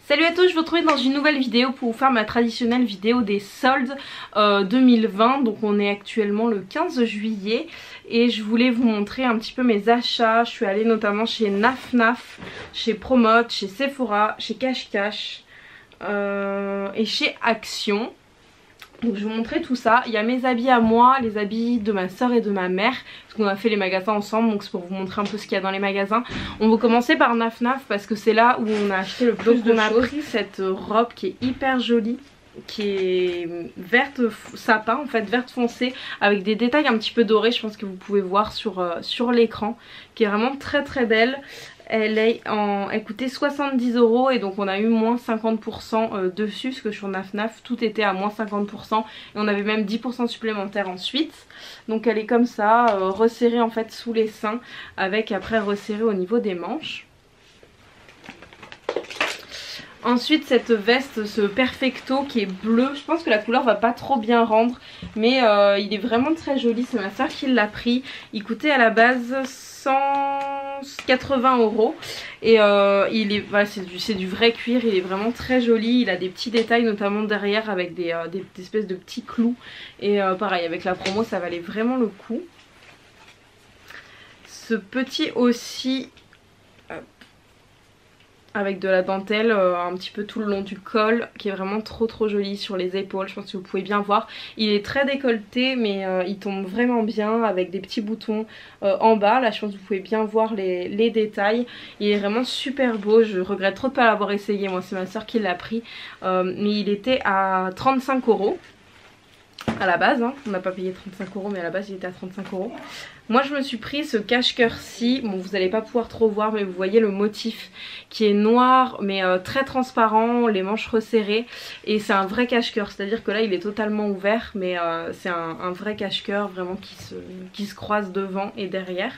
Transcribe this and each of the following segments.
Salut à tous, je vous retrouve dans une nouvelle vidéo pour vous faire ma traditionnelle vidéo des soldes 2020. Donc on est actuellement le 15 juillet et je voulais vous montrer un petit peu mes achats. Je suis allée notamment chez Naf, chez Promote, chez Sephora, chez Cash et chez Action. Donc je vais vous montrer tout ça. Il y a mes habits à moi, les habits de ma soeur et de ma mère, parce qu'on a fait les magasins ensemble, donc c'est pour vous montrer un peu ce qu'il y a dans les magasins. On va commencer par Naf parce que c'est là où on a acheté le plus de choses. On a pris cette robe qui est hyper jolie, qui est verte sapin en fait, verte foncée, avec des détails un petit peu dorés, je pense que vous pouvez voir sur l'écran, qui est vraiment très belle. Elle coûtait 70 € et donc on a eu moins 50% dessus, parce que sur Naf tout était à moins 50% et on avait même 10% supplémentaire ensuite. Donc elle est comme ça, resserrée en fait sous les seins, avec après resserrée au niveau des manches. Ensuite cette veste, ce perfecto qui est bleu, je pense que la couleur va pas trop bien rendre, mais il est vraiment très joli, c'est ma soeur qui l'a pris. Il coûtait à la base 180 € et voilà, c'est du vrai cuir, il est vraiment très joli, il a des petits détails notamment derrière avec des espèces de petits clous et pareil avec la promo ça valait vraiment le coup. Ce petit aussi avec de la dentelle un petit peu tout le long du col, qui est vraiment trop joli sur les épaules, je pense que vous pouvez bien voir. Il est très décolleté mais il tombe vraiment bien avec des petits boutons en bas, là je pense que vous pouvez bien voir les détails. Il est vraiment super beau, je regrette trop de ne pas l'avoir essayé, moi c'est ma soeur qui l'a pris, mais il était à 35 € à la base, hein. On n'a pas payé 35 € mais à la base il était à 35 €. Moi je me suis pris ce cache-cœur-ci, bon vous n'allez pas pouvoir trop voir mais vous voyez le motif qui est noir mais très transparent, les manches resserrées, et c'est un vrai cache-cœur, c'est à dire que là il est totalement ouvert mais c'est un vrai cache-cœur vraiment qui se croise devant et derrière,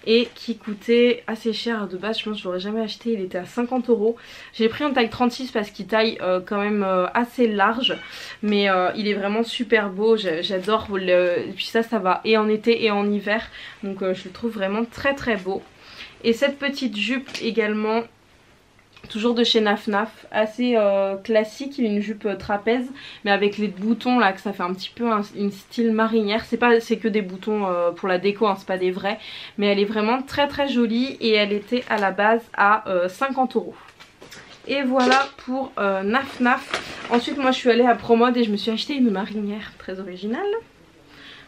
et qui coûtait assez cher de base. Je pense que je l'aurais jamais acheté, il était à 50 €. J'ai pris en taille 36 parce qu'il taille quand même assez large, mais il est vraiment super beau, j'adore et puis ça va et en été et en hiver, donc je le trouve vraiment très beau. Et cette petite jupe également, toujours de chez Naf, assez classique, une jupe trapèze mais avec les boutons là, que ça fait un petit peu une style marinière. C'est que des boutons pour la déco, hein, c'est pas des vrais, mais elle est vraiment très jolie et elle était à la base à 50 €. Et voilà pour Naf. Ensuite moi je suis allée à Promode et je me suis acheté une marinière très originale.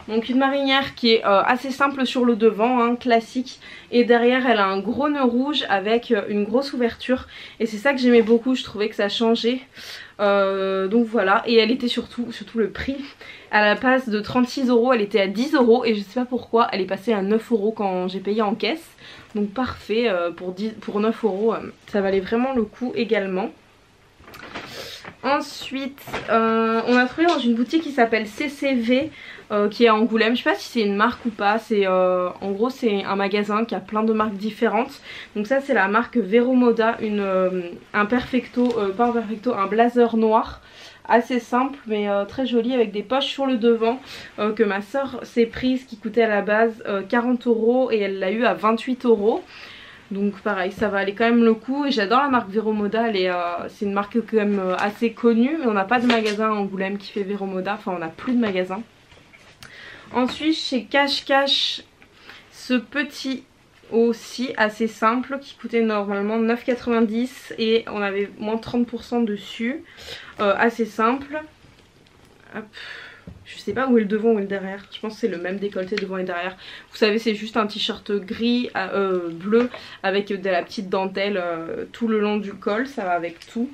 Donc une marinière qui est assez simple sur le devant, hein, classique, et derrière elle a un gros nœud rouge avec une grosse ouverture, et c'est ça que j'aimais beaucoup, je trouvais que ça changeait. Donc voilà, et elle était surtout le prix. À la base de 36 € elle était à 10 € et je sais pas pourquoi elle est passée à 9 € quand j'ai payé en caisse. Donc parfait, pour 9 € ça valait vraiment le coup également. Ensuite on a trouvé dans une boutique qui s'appelle CCV, qui est à Angoulême. Je sais pas si c'est une marque ou pas, en gros c'est un magasin qui a plein de marques différentes. Donc ça c'est la marque Vero Moda, un perfecto, pas un perfecto, un blazer noir assez simple mais très joli, avec des poches sur le devant, que ma soeur s'est prise, qui coûtait à la base 40 € et elle l'a eu à 28 €. Donc pareil, ça valait quand même le coup, et j'adore la marque Vero Moda, c'est une marque quand même assez connue, mais on n'a pas de magasin à Angoulême qui fait Vero Moda, enfin on n'a plus de magasin. Ensuite chez Cash, ce petit aussi assez simple qui coûtait normalement 9,90 € et on avait moins 30% dessus, assez simple. Hop. Je sais pas où est le devant ou est le derrière, je pense que c'est le même décolleté devant et derrière. Vous savez c'est juste un t-shirt gris, bleu, avec de la petite dentelle tout le long du col, ça va avec tout.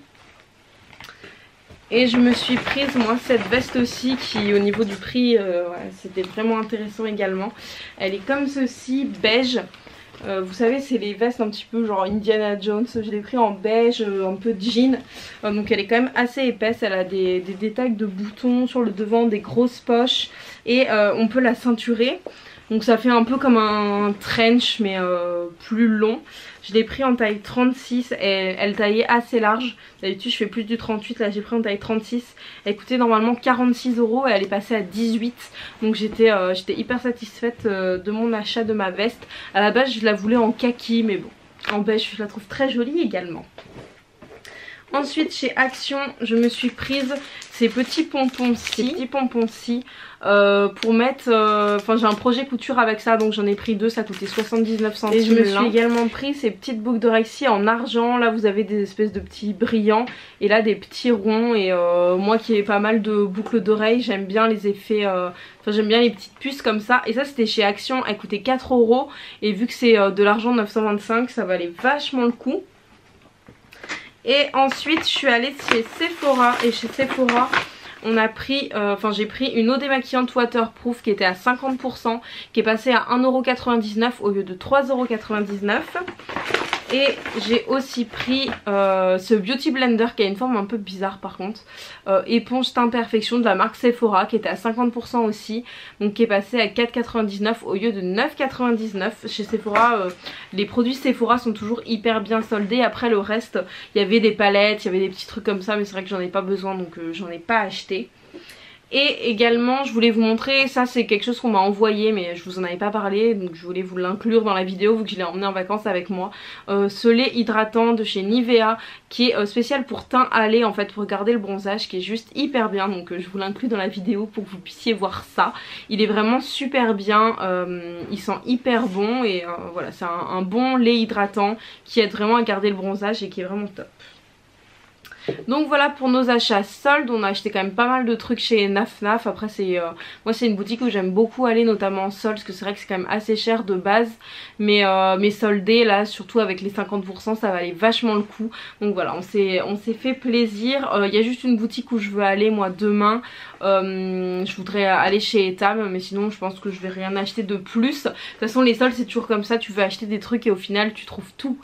Et je me suis prise moi cette veste aussi qui au niveau du prix, ouais, c'était vraiment intéressant également. Elle est comme ceci, beige. Vous savez c'est les vestes un petit peu genre Indiana Jones, je l'ai pris en beige, un peu de jean, donc elle est quand même assez épaisse, elle a des détails de boutons sur le devant, des grosses poches, et on peut la ceinturer, donc ça fait un peu comme un trench mais plus long. Je l'ai pris en taille 36 et elle taillait assez large. D'habitude je fais plus du 38, là j'ai pris en taille 36. Elle coûtait normalement 46 € et elle est passée à 18. Donc j'étais hyper satisfaite de mon achat de ma veste. À la base je la voulais en kaki mais bon, en beige je la trouve très jolie également. Ensuite chez Action je me suis prise ces petits pompons-ci, pour mettre, enfin j'ai un projet couture avec ça donc j'en ai pris 2, ça coûtait 79 centimes. Et je me suis également pris ces petites boucles d'oreilles en argent. Là vous avez des espèces de petits brillants et là des petits ronds. Et moi qui ai pas mal de boucles d'oreilles, j'aime bien les effets, enfin j'aime bien les petites puces comme ça. Et ça c'était chez Action, elle coûtait 4 € et vu que c'est de l'argent 925, ça valait vachement le coup. Et ensuite je suis allée chez Sephora, et chez Sephora on a pris, j'ai pris une eau démaquillante waterproof qui était à 50%, qui est passée à 1,99 € au lieu de 3,99 €. Et j'ai aussi pris ce Beauty Blender qui a une forme un peu bizarre par contre, éponge teint perfection de la marque Sephora qui était à 50% aussi, donc qui est passé à 4,99 € au lieu de 9,99 €. Chez Sephora les produits Sephora sont toujours hyper bien soldés. Après le reste il y avait des palettes, il y avait des petits trucs comme ça, mais c'est vrai que j'en ai pas besoin donc j'en ai pas acheté. Et également je voulais vous montrer, ça c'est quelque chose qu'on m'a envoyé mais je vous en avais pas parlé donc je voulais vous l'inclure dans la vidéo vu que je l'ai emmené en vacances avec moi. Ce lait hydratant de chez Nivea qui est spécial pour teint à lait en fait, pour garder le bronzage, qui est juste hyper bien, donc je vous l'inclus dans la vidéo pour que vous puissiez voir ça. Il est vraiment super bien, il sent hyper bon et voilà, c'est un bon lait hydratant qui aide vraiment à garder le bronzage et qui est vraiment top. Donc voilà pour nos achats soldes. On a acheté quand même pas mal de trucs chez Naf Naf. Après moi c'est une boutique où j'aime beaucoup aller, notamment en soldes, parce que c'est vrai que c'est quand même assez cher de base, mais soldés là, surtout avec les 50%, ça valait vachement le coup. Donc voilà, on s'est fait plaisir. Il y a juste une boutique où je veux aller moi demain. Je voudrais aller chez Etam, mais sinon je pense que je vais rien acheter de plus. De toute façon les soldes c'est toujours comme ça, tu veux acheter des trucs et au final tu trouves tout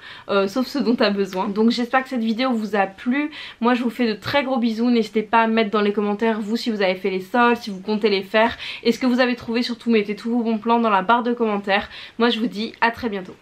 sauf ce dont tu as besoin. Donc j'espère que cette vidéo vous a plu. Moi je vous fais de très gros bisous, n'hésitez pas à mettre dans les commentaires vous si vous avez fait les soldes, si vous comptez les faire, et ce que vous avez trouvé. Surtout mettez tous vos bons plans dans la barre de commentaires. Moi je vous dis à très bientôt.